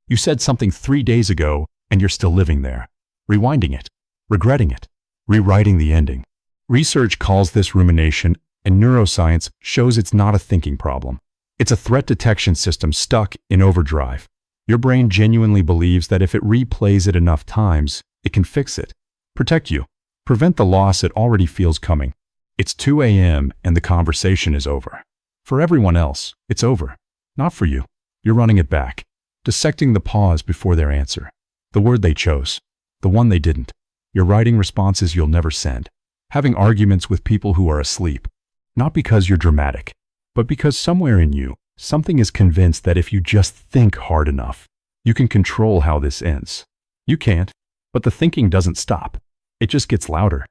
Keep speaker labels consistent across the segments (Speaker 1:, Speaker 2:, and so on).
Speaker 1: You said something 3 days ago and you're still living there, rewinding it, regretting it, rewriting the ending. Research calls this rumination, and neuroscience shows it's not a thinking problem. It's a threat detection system stuck in overdrive. Your brain genuinely believes that if it replays it enough times, it can fix it, protect you, prevent the loss it already feels coming. It's 2 a.m. and the conversation is over. For everyone else, it's over. Not for you. You're running it back, dissecting the pause before their answer, the word they chose, the one they didn't. You're writing responses you'll never send, having arguments with people who are asleep. Not because you're dramatic, but because somewhere in you, something is convinced that if you just think hard enough, you can control how this ends. You can't, but the thinking doesn't stop. It just gets louder.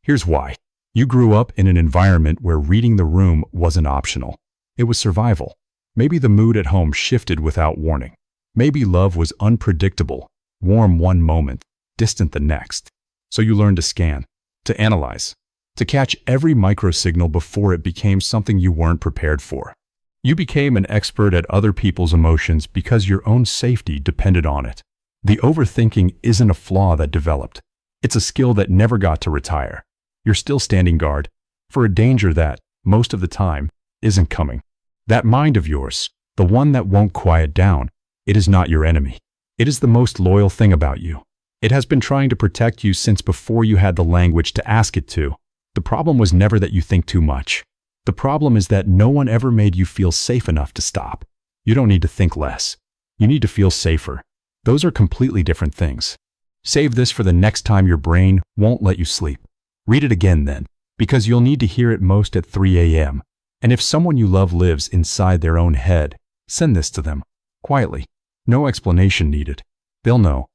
Speaker 1: Here's why. You grew up in an environment where reading the room wasn't optional. It was survival. Maybe the mood at home shifted without warning. Maybe love was unpredictable, warm one moment, distant the next. So you learned to scan, to analyze, to catch every microsignal before it became something you weren't prepared for. You became an expert at other people's emotions because your own safety depended on it. The overthinking isn't a flaw that developed. It's a skill that never got to retire. You're still standing guard for a danger that, most of the time, isn't coming. That mind of yours, the one that won't quiet down, it is not your enemy. It is the most loyal thing about you. It has been trying to protect you since before you had the language to ask it to. The problem was never that you think too much. The problem is that no one ever made you feel safe enough to stop. You don't need to think less. You need to feel safer. Those are completely different things. Save this for the next time your brain won't let you sleep. Read it again then, because you'll need to hear it most at 3 a.m. And if someone you love lives inside their own head, send this to them, quietly. No explanation needed. They'll know.